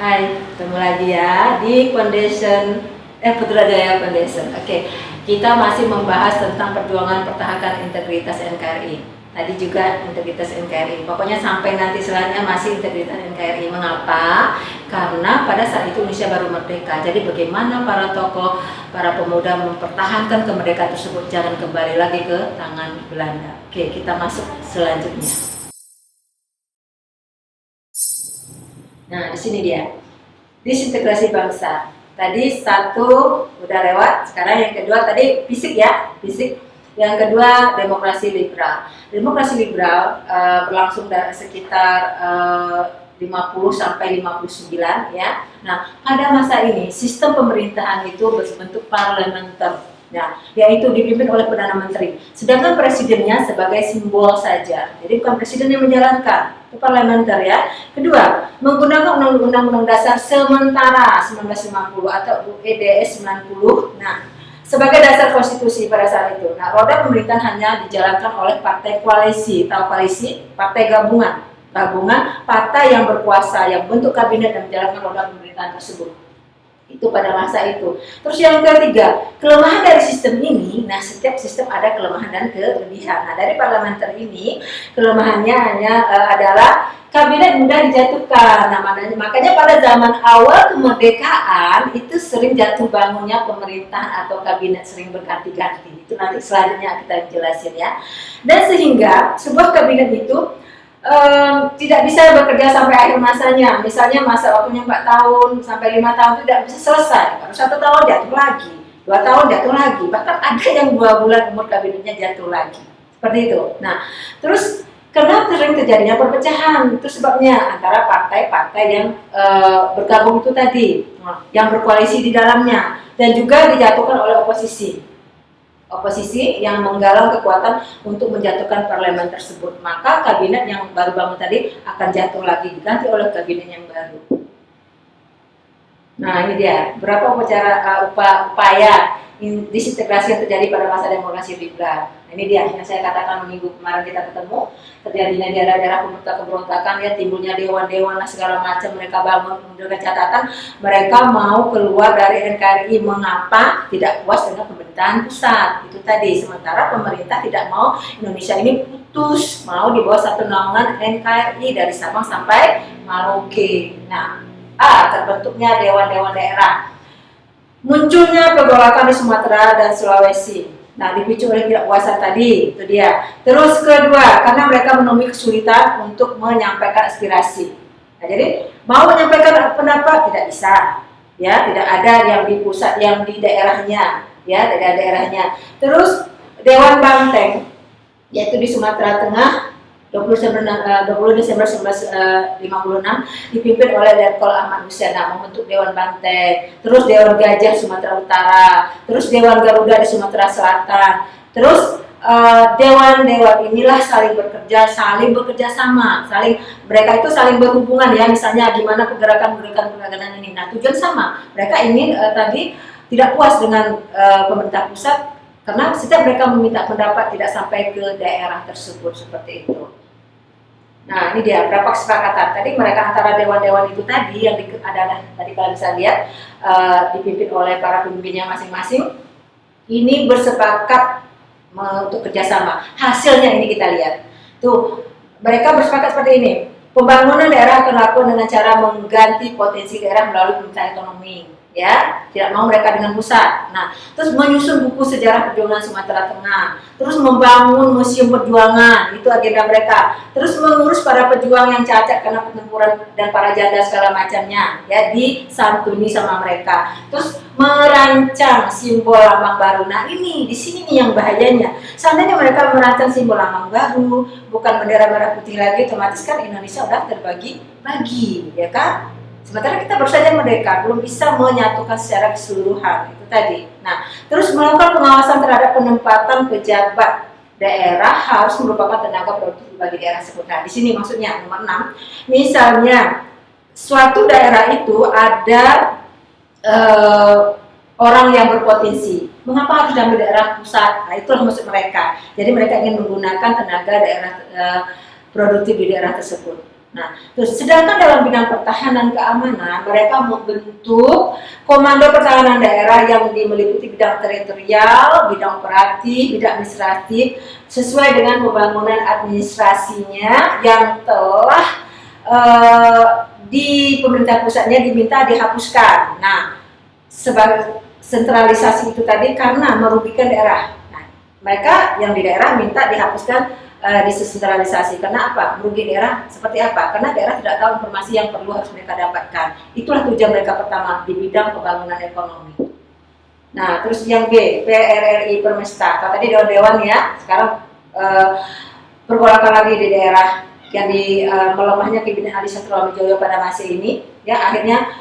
Hai, ketemu lagi ya di Putrajaya Foundation. Oke, kita masih membahas tentang perjuangan pertahankan integritas NKRI. Tadi juga integritas NKRI. Pokoknya sampai nanti selanjutnya masih integritas NKRI. Mengapa? Karena pada saat itu Indonesia baru merdeka. Jadi bagaimana para tokoh, para pemuda mempertahankan kemerdekaan tersebut, jangan kembali lagi ke tangan Belanda. Oke, kita masuk selanjutnya. Nah, di sini dia. Disintegrasi bangsa. Tadi satu udah lewat, sekarang yang kedua tadi fisik ya, fisik. Yang kedua demokrasi liberal. Demokrasi liberal berlangsung dari sekitar 50 sampai 59 ya. Nah, pada masa ini sistem pemerintahan itu berbentuk parlementer. Nah, yaitu dipimpin oleh Perdana Menteri. Sedangkan presidennya sebagai simbol saja. Jadi bukan presiden yang menjalankan, itu parlementer ya. Kedua, menggunakan Undang-Undang Dasar sementara 1950 atau UEDS 90. Nah, sebagai dasar konstitusi pada saat itu. Nah, roda pemerintahan hanya dijalankan oleh partai koalisi, tahu koalisi, partai gabungan. Gabungan partai yang berkuasa, yang bentuk kabinet dan menjalankan roda pemerintahan tersebut. Itu pada masa itu. Terus yang ketiga, kelemahan dari sistem ini, nah setiap sistem ada kelemahan dan kelebihan. Nah, dari parlementer ini kelemahannya hanya adalah kabinet mudah dijatuhkan. Nah, makanya pada zaman awal kemerdekaan itu sering jatuh bangunnya pemerintahan atau kabinet sering berganti-ganti. Itu nanti selanjutnya kita jelasin ya. Dan sehingga sebuah kabinet itu tidak bisa bekerja sampai akhir masanya. Misalnya masa waktunya 4 tahun sampai 5 tahun tidak bisa selesai. Baru 1 tahun jatuh lagi, 2 tahun jatuh lagi. Bahkan ada yang 2 bulan umur kabinetnya jatuh lagi. Seperti itu. Nah, terus karena sering terjadinya perpecahan, itu sebabnya antara partai-partai yang bergabung itu tadi, yang berkoalisi di dalamnya, dan juga dijatuhkan oleh oposisi. Oposisi yang menggalang kekuatan untuk menjatuhkan parlemen tersebut, maka kabinet yang baru bangun tadi akan jatuh lagi, diganti oleh kabinet yang baru. Nah, ini dia berapa upaya disintegrasi yang terjadi pada masa demokrasi liberal. Nah, ini dia yang saya katakan minggu kemarin kita ketemu, terjadinya di daerah-daerah pemberontakan ya, timbulnya dewan-dewan segala macam, mereka bangun dengan catatan mereka mau keluar dari NKRI. Mengapa? Tidak puas dengan pemerintahan pusat itu tadi, sementara pemerintah tidak mau Indonesia ini putus, mau di bawah satu naungan NKRI dari Sabang sampai Merauke. Nah, terbentuknya dewan-dewan daerah. Munculnya pergolakan di Sumatera dan Sulawesi. Nah, dipicu oleh tidak puasan tadi, itu dia. Terus kedua, karena mereka menemui kesulitan untuk menyampaikan aspirasi. Nah, jadi mau menyampaikan pendapat tidak bisa, ya, tidak ada yang di pusat, yang di daerahnya, ya, tidak ada daerahnya. Terus Dewan Banteng, yaitu di Sumatera Tengah, 20 Desember 1956 dipimpin oleh Letkol Ahmad Hussein membentuk Dewan Banteng, terus Dewan Gajah Sumatera Utara, terus Dewan Garuda di Sumatera Selatan, terus dewan-dewan inilah saling bekerja sama, mereka itu saling berhubungan ya, misalnya gimana pergerakan ini. Nah, tujuan sama, mereka ingin tadi tidak puas dengan pemerintah pusat karena setiap mereka meminta pendapat tidak sampai ke daerah tersebut, seperti itu. Nah, ini dia berapa kesepakatan. Tadi mereka antara dewan-dewan itu tadi yang ada tadi kalian bisa lihat dipimpin oleh para pemimpinnya masing-masing. Ini bersepakat untuk kerjasama. Hasilnya ini kita lihat. Tuh, mereka bersepakat seperti ini. Pembangunan daerah akan dilakukan dengan cara mengganti potensi daerah melalui pemerintahan ekonomi. Ya, tidak mau mereka dengan pusat. Nah, terus menyusun buku sejarah perjuangan Sumatera Tengah, terus membangun museum perjuangan, itu agenda mereka. Terus mengurus para pejuang yang cacat karena pertempuran dan para janda segala macamnya, ya, disantuni sama mereka. Terus merancang simbol lambang baru. Nah, ini di sini nih yang bahayanya. Seandainya mereka merancang simbol lambang baru, bukan bendera merah putih lagi, otomatis kan Indonesia udah terbagi-bagi, ya kan? Sementara kita baru saja merdeka, belum bisa menyatukan secara keseluruhan, itu tadi. Nah, terus melakukan pengawasan terhadap penempatan pejabat daerah harus merupakan tenaga produktif bagi daerah tersebut. Nah, di sini maksudnya nomor 6, misalnya suatu daerah itu ada orang yang berpotensi. Mengapa harus diambil daerah pusat? Nah, itulah maksud mereka. Jadi mereka ingin menggunakan tenaga daerah produktif di daerah tersebut. Nah, terus sedangkan dalam bidang pertahanan keamanan, mereka membentuk Komando Pertahanan Daerah yang meliputi bidang teritorial, bidang operatif, bidang administratif, sesuai dengan pembangunan administrasinya yang telah di pemerintah pusatnya diminta dihapuskan. Nah, sebagai sentralisasi itu tadi karena merugikan daerah. Nah, mereka yang di daerah minta dihapuskan disentralisasi. Karena apa? Merugi daerah seperti apa? Karena daerah tidak tahu informasi yang perlu harus mereka dapatkan. Itulah tujuan mereka pertama di bidang pembangunan ekonomi. Nah, terus yang B, PRRI Permesta. Kalau tadi dewan-dewan ya, sekarang pergolakan lagi di daerah yang di melemahnya kabinet Ali Sastroamidjojo pada masa ini, ya akhirnya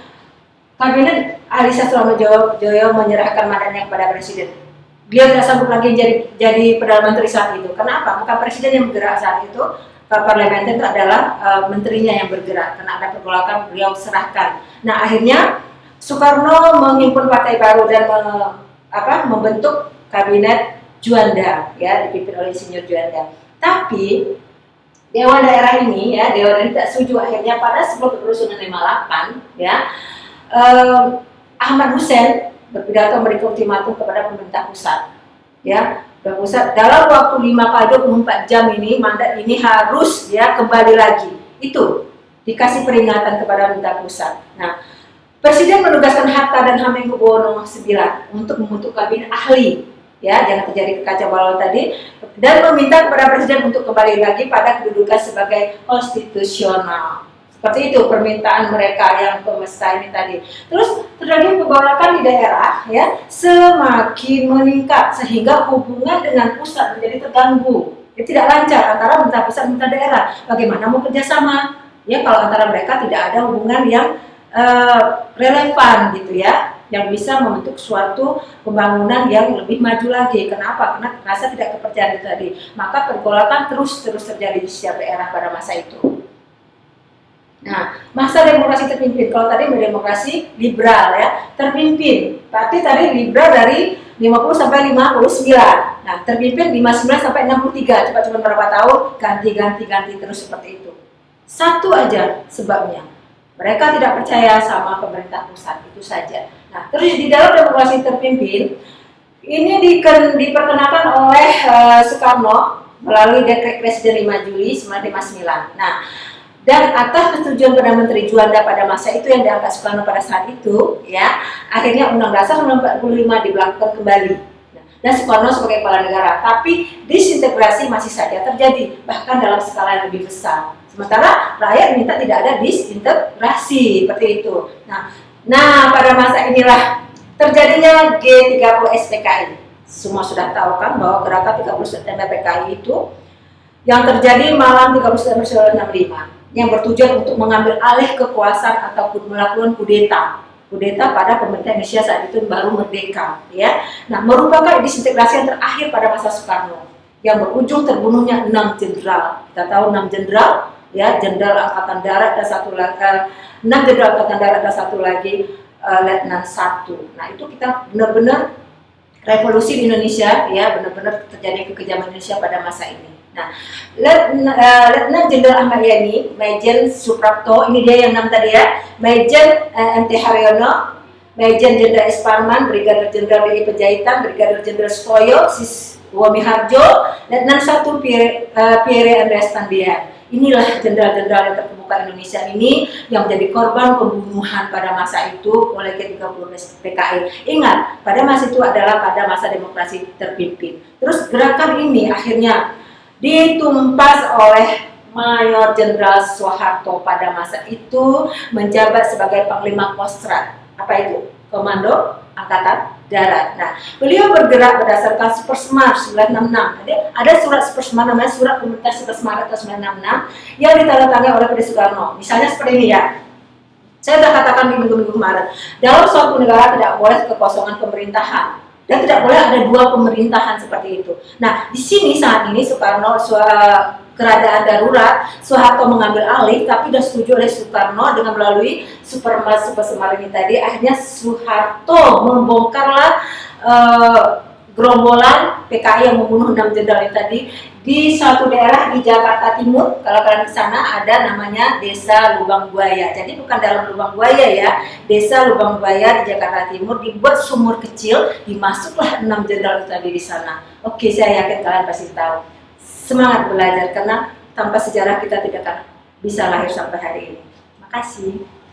kabinet Ali Sastroamidjojo menyerahkan mandatnya kepada presiden. Dia tidak sanggup lagi jadi Perdana Menteri saat itu. Kenapa? Bukan presiden yang bergerak saat itu, parlemen itu adalah menterinya yang bergerak. Karena ada pergolakan, beliau serahkan. Nah, akhirnya Soekarno menghimpun partai baru dan membentuk kabinet Juanda, ya dipimpin oleh Insinyur Juanda. Tapi Dewan Daerah ini, ya Dewan tidak setuju. Akhirnya pada sebelum Kerusuhan 58, ya Ahmad Hussein berpidato memberikan ultimatum kepada pemerintah pusat, ya pusat dalam waktu 5x24 jam ini mandat ini harus ya kembali lagi. Itu dikasih peringatan kepada pemerintah pusat. Nah, Presiden menugaskan Hatta dan Hamengkubuwono IX untuk membentuk kabinet ahli, ya jangan terjadi kekacauan balau tadi, dan meminta kepada Presiden untuk kembali lagi pada kedudukan sebagai konstitusional. Seperti itu permintaan mereka yang Permesta ini tadi. Terus terjadi pergolakan di daerah, ya semakin meningkat sehingga hubungan dengan pusat menjadi terganggu. Ya, tidak lancar antara pemerintah pusat dan pemerintah daerah. Bagaimana mau kerjasama? Ya kalau antara mereka tidak ada hubungan yang relevan gitu ya, yang bisa membentuk suatu pembangunan yang lebih maju lagi. Kenapa? Karena rasa tidak kepercayaan itu tadi. Maka pergolakan terus terjadi di setiap daerah pada masa itu. Nah, masa demokrasi terpimpin, kalau tadi demokrasi liberal ya, terpimpin. Tapi tadi liberal dari 50 sampai 59. Nah, terpimpin 59 sampai 63. Cuma berapa tahun ganti terus seperti itu. Satu aja sebabnya. Mereka tidak percaya sama pemerintah pusat, itu saja. Nah, terus di dalam demokrasi terpimpin ini diperkenalkan oleh Soekarno melalui Dekret Presiden 5 Juli 1959. Nah, dan atas persetujuan Perdana Menteri Juanda pada masa itu yang diangkat Soekarno pada saat itu, ya akhirnya Undang Dasar 45 diberlakukan kembali. Dan Soekarno sebagai kepala negara, tapi disintegrasi masih saja terjadi, bahkan dalam skala yang lebih besar. Sementara rakyat minta tidak ada disintegrasi seperti itu. Nah pada masa inilah terjadinya G30 SPKI. Semua sudah tahu kan bahwa gerakan 30 September PKI itu yang terjadi malam 30 September 1965. Yang bertujuan untuk mengambil alih kekuasaan ataupun melakukan kudeta pada pemerintah Indonesia saat itu baru merdeka, ya. Nah, merupakan disintegrasi yang terakhir pada masa Soekarno yang berujung terbunuhnya 6 jenderal. Kita tahu 6 jenderal, ya, jenderal angkatan darat dan satu lagi 6 jenderal angkatan darat dan satu lagi letnan 1. Nah, itu kita benar-benar revolusi di Indonesia, ya, benar-benar terjadi kekejaman Indonesia pada masa ini. Nah, Letnan Jenderal Ahmad Yani, Majen Suprapto, ini dia yang 6 tadi ya, Majen MT Haryono, Majen Jenderal S. Parman, Brigadir Jenderal DI Penjahitan, Brigadir Jenderal Sutoyo, Siswami Harjo, Letnan 1 Pierre Andreas Tandian. Inilah jenderal-jenderal yang terkemuka Indonesia ini yang menjadi korban pembunuhan pada masa itu oleh G30 PKI. Ingat, pada masa itu adalah pada masa demokrasi terpimpin. Terus gerakan ini akhirnya ditumpas oleh Mayor Jenderal Soeharto pada masa itu menjabat sebagai Panglima Kostrat. Apa itu? Komando Angkatan Darat. Nah, beliau bergerak berdasarkan Supersmar 1966. Jadi ada surat Supersmar namanya Surat Pemerintah 11 Maret 1966 yang ditandatangani oleh Presiden Soekarno. Misalnya seperti ini ya. Saya sudah katakan di minggu-minggu kemarin, dalam suatu negara tidak boleh kekosongan pemerintahan. Dan tidak boleh ada 2 pemerintahan seperti itu. Nah, di sini saat ini Soekarno keadaan darurat, Soeharto mengambil alih, tapi sudah setuju oleh Soekarno dengan melalui Supersemar ini tadi. Akhirnya Soeharto membongkarlah gerombolan PKI yang membunuh 6 jenderal itu tadi di suatu daerah di Jakarta Timur. Kalau kalian ke sana ada namanya Desa Lubang Buaya. Jadi bukan dalam Lubang Buaya ya, Desa Lubang Buaya di Jakarta Timur dibuat sumur kecil, dimasuklah 6 jenderal itu tadi di sana. Oke, saya yakin kalian pasti tahu. Semangat belajar karena tanpa sejarah kita tidak akan bisa lahir sampai hari ini. Makasih.